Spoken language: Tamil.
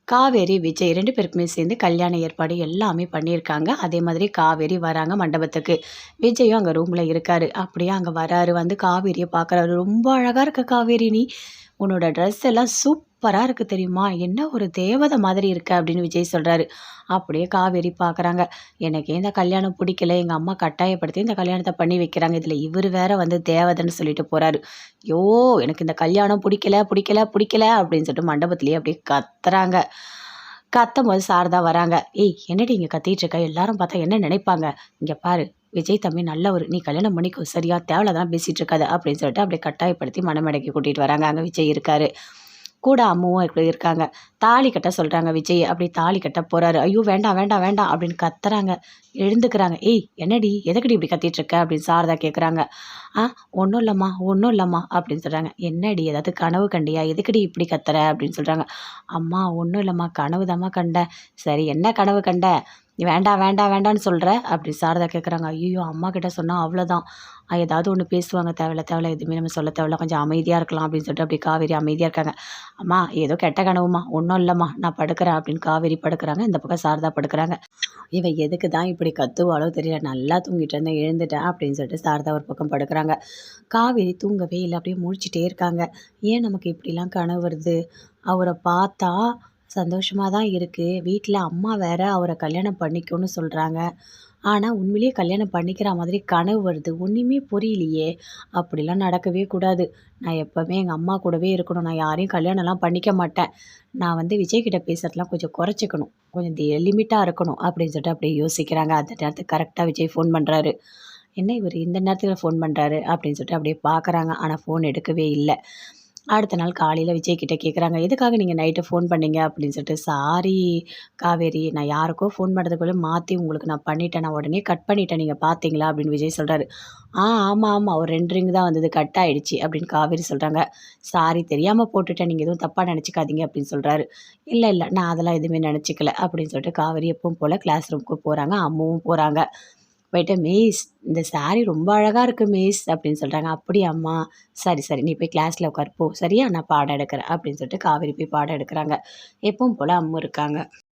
காவேரி, விஜய் 2 பேருக்குமே சேர்ந்து கல்யாண ஏற்பாடு எல்லாமே பண்ணியிருக்காங்க. அதே மாதிரி காவேரி வராங்க மண்டபத்துக்கு. விஜயும் அங்க ரூம்ல இருக்காரு. அப்படியே அங்க வராரு. வந்து காவேரிய பார்க்குறாரு. "ரொம்ப அழகா இருக்க காவேரி நீ. உன்னோட ட்ரெஸ் எல்லாம் சூப்பரா இருக்கு தெரியுமா? என்ன ஒரு தேவதை மாதிரி இருக்க" அப்படின்னு விஜய் சொல்றாரு. அப்படியே காவேரி பார்க்குறாங்க. "எனக்கே இந்த கல்யாணம் பிடிக்கல. எங்க அம்மா கட்டாயப்படுத்தி இந்த கல்யாணத்த பண்ணி வைக்கிறாங்க. இதில இவரு வேற வந்து தேவதைன்னு சொல்லிட்டு போறாரு. ஐயோ! எனக்கு இந்த கல்யாணம் பிடிக்கல, பிடிக்கல, பிடிக்கல" அப்படின்னு சொல்லிட்டு மண்டபத்திலேயே அப்படியே கத்துறாங்க. கத்தும்போது சாரதா வராங்க. "ஏய் என்னடி இங்க கத்திட்டு இருக்க? எல்லாரும் பார்த்தா என்ன நினைப்பாங்க? இங்க பாரு விஜய் தம்பி நல்லவரு. நீ கல்யாணம் பண்ணிக்கோ சரியா? தேவையில்லாதெல்லாம் பேசிட்டு இருக்காத" அப்படின்னு சொல்லிட்டு அப்படியே கட்டாயப்படுத்தி மணமேடைக்கு கூட்டிட்டு வராங்க. அங்க விஜய் இருக்காரு. கூட அம்முவும் இருக்காங்க. தாலி கட்ட சொல்றாங்க விஜய். அப்படி தாலி கட்ட போறாரு. "ஐயோ! வேண்டாம், வேண்டாம், வேண்டாம்" அப்படின்னு கத்துறாங்க. எழுந்துக்கிறாங்க. "ஏய் என்னடி? எதுக்குடி இப்படி கத்திட்டு இருக்க?" அப்படின்னு சாரதா கேட்குறாங்க. "ஆ ஒன்றும் இல்லம்மா, ஒன்றும் இல்லம்மா" அப்படின்னு சொல்றாங்க. "என்னடி ஏதாவது கனவு கண்டியா? எதுக்குடி இப்படி கத்துற?" அப்படின்னு சொல்றாங்க. "அம்மா ஒன்றும் இல்லம்மா, கனவு தாம்மா கண்டேன்." "சரி என்ன கனவு கண்ட? நீ வேண்டாம், வேண்டாம், வேண்டான்னு சொல்ற?" அப்படி சாரதா கேட்குறாங்க. ஐயய்யோ! அம்மா கிட்ட சொன்னா அவ்வளோதான். ஏதாவது ஒண்ணு பேசுவாங்க. தேவையில்ல, தேவையில்ல. எதுவுமே நம்ம சொல்ல தேவையில்ல. கொஞ்சம் அமைதியா இருக்கலாம் அப்படின்னு சொல்லிட்டு அப்படியே காவேரி அமைதியா இருக்காங்க. "அம்மா ஏதோ கெட்ட கனவும்மா. ஒன்றும் இல்லம்மா. நான் படுக்கிறேன்" அப்படின்னு காவேரி படுக்குறாங்க. இந்த பக்கம் சாரதா படுக்குறாங்க. இவ எதுக்கு தான் இப்படி கத்துவாளோ தெரியல. நல்லா தூங்கிட்டு இருந்தேன், எழுந்துட்டேன் அப்படின்னு சொல்லிட்டு சாரதா ஒரு பக்கம் படுக்குறாங்க. காவேரி தூங்கவே இல்ல. அப்படியே முழிச்சுட்டே இருக்காங்க. ஏன் நமக்கு இப்படிலாம் கனவு வருது? அவர பார்த்தா சந்தோஷமா தான் இருக்கு. வீட்ல அம்மா வேற அவர கல்யாணம் பண்ணிக்கோன்னு சொல்றாங்க. ஆனா, உண்மையிலேயே கல்யாணம் பண்ணிக்கிற மாதிரி கனவு வருது. ஒண்ணுமே புரியலையே! அப்படிலாம் நடக்கவே கூடாது. நான் எப்பவுமே எங்க அம்மா கூடவே இருக்கணும். நான் யாரையும் கல்யாணம்லாம் பண்ணிக்க மாட்டேன். நான் வந்து விஜய் கிட்ட பேசுறதெல்லாம் கொஞ்சம் குறைச்சுக்கணும். கொஞ்சம் லிமிட்டா இருக்கணும் அப்படின்னு சொல்லிட்டு அப்படியே யோசிக்கிறாங்க. அந்த நேரத்துக்கு கரெக்ட்டா விஜய் ஃபோன் பண்றாரு. என்ன இவரு இந்த நேரத்துல ஃபோன் பண்றாரு? அப்படின்னு சொல்லிட்டு அப்படியே பார்க்குறாங்க. ஆனா ஃபோன் எடுக்கவே இல்ல. அடுத்த நாள் காலையில விஜய் கிட்ட கேட்குறாங்க. "எதுக்காக நீங்க நைட்டு ஃபோன் பண்ணீங்க?" அப்படின்னு சொல்லிட்டு. "சாரி காவேரி, நான் யாருக்கோ ஃபோன் பண்ணுறதுக்குள்ள மாத்தி உங்களுக்கு நான் பண்ணிட்டேன். நான் உடனே கட் பண்ணிட்டேன். நீங்க பார்த்தீங்களா?" அப்படின்னு விஜய் சொல்றாரு. ஆமா, ஆமா. ஒரு 2 ரிங் தான் வந்தது. கட் ஆயிடுச்சு" அப்படின்னு காவேரி சொல்றாங்க. "சாரி தெரியாம போட்டுட்டேன். நீங்க எதுவும் தப்பா நெனச்சுக்காதீங்க" அப்படின்னு சொல்றாரு. "இல்ல, இல்ல. நான் அதெல்லாம் எதுவுமே நெனச்சுக்கல" அப்படின்னு சொல்லிட்டு காவேரி எப்பவும் போல கிளாஸ் ரூமுக்கு போறாங்க. அம்முவும் போறாங்க. போயிட்டு "மிஸ் இந்த சாரி ரொம்ப அழகா இருக்கு மிஸ்" அப்படின்னு சொல்றாங்க. "அப்படியாம்மா? சரி, சரி. நீ போய் கிளாஸ்ல உட்காரு போ. சரியா? நான் பாடம் எடுக்கிறேன்" அப்படின்னு சொல்லிட்டு காவேரி போய் பாடம் எடுக்குறாங்க. எப்பவும் போல அம்மு இருக்காங்க.